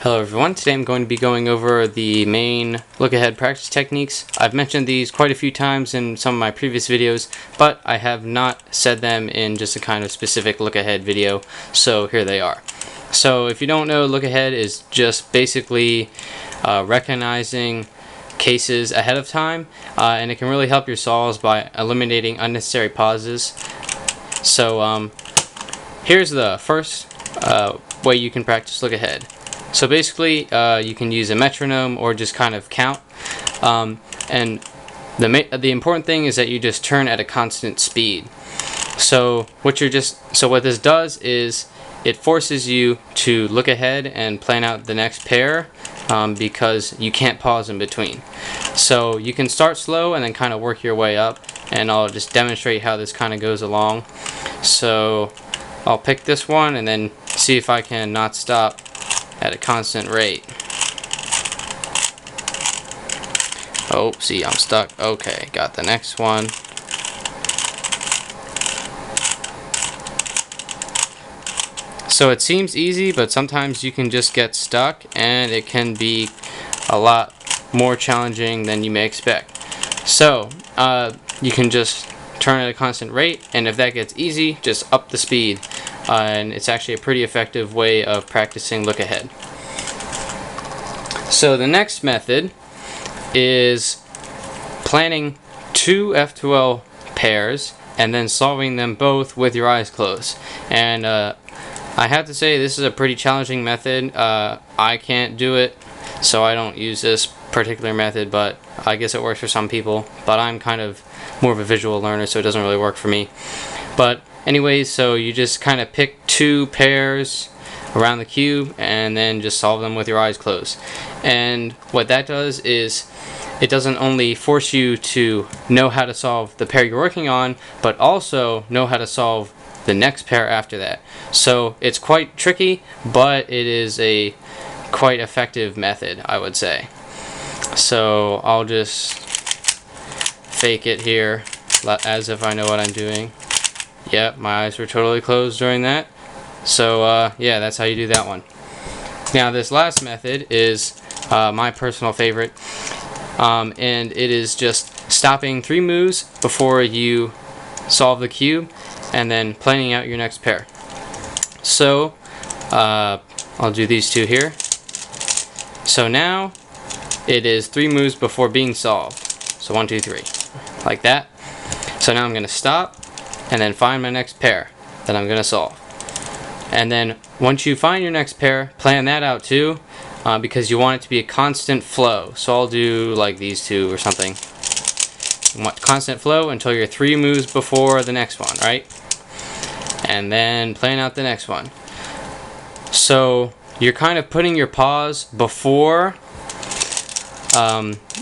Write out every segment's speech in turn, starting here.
Hello everyone, today I'm going to be going over the main look-ahead practice techniques. I've mentioned these quite a few times in some of my previous videos, but I have not said them in just a kind of specific look-ahead video, so here they are. So if you don't know, look-ahead is just basically recognizing cases ahead of time, and it can really help your solves by eliminating unnecessary pauses. So here's the first way you can practice look-ahead. So basically, you can use a metronome or just kind of count, and the important thing is that you just turn at a constant speed. So what this does is it forces you to look ahead and plan out the next pair, because you can't pause in between. So you can start slow and then kind of work your way up, and I'll just demonstrate how this kind of goes along. So I'll pick this one and then see if I can not stop at a constant rate. Oh, see, I'm stuck. Okay, got the next one. So it seems easy, but sometimes you can just get stuck, and it can be a lot more challenging than you may expect. So you can just turn at a constant rate, and if that gets easy, just up the speed. And it's actually a pretty effective way of practicing look ahead. So the next method is planning two F2L pairs and then solving them both with your eyes closed. And I have to say, this is a pretty challenging method. I can't do it, so I don't use this particular method, but I guess it works for some people. But I'm kind of more of a visual learner, so it doesn't really work for me. But anyways, so you just kind of pick two pairs around the cube and then just solve them with your eyes closed. And what that does is it doesn't only force you to know how to solve the pair you're working on, but also know how to solve the next pair after that. So it's quite tricky, but it is a quite effective method, I would say. So I'll just fake it here as if I know what I'm doing. Yep, my eyes were totally closed during that. So yeah, that's how you do that one. Now this last method is my personal favorite, and it is just stopping 3 moves before you solve the cube and then planning out your next pair. So I'll do these two here. So now it is 3 moves before being solved. So 1, 2, 3, like that. So now I'm going to stop and then find my next pair that I'm going to solve. And then once you find your next pair, plan that out too, because you want it to be a constant flow. So I'll do like these two or something. You want constant flow until you're 3 moves before the next one, right? And then plan out the next one. So you're kind of putting your pause before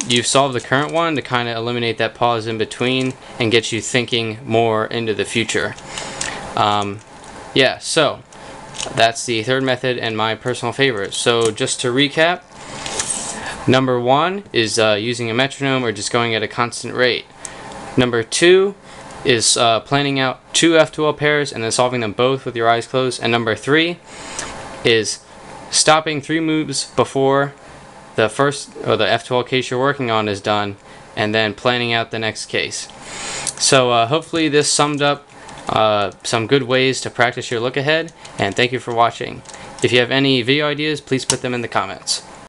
you've solved the current one to kind of eliminate that pause in between and get you thinking more into the future. Yeah, so that's the third method and my personal favorite. So just to recap, number 1 is using a metronome or just going at a constant rate. Number 2 is planning out 2 F2L pairs and then solving them both with your eyes closed. And number 3 is stopping 3 moves before the first or the F2L case you're working on is done, and then planning out the next case. So hopefully this summed up some good ways to practice your look ahead, and thank you for watching. If you have any video ideas, please put them in the comments.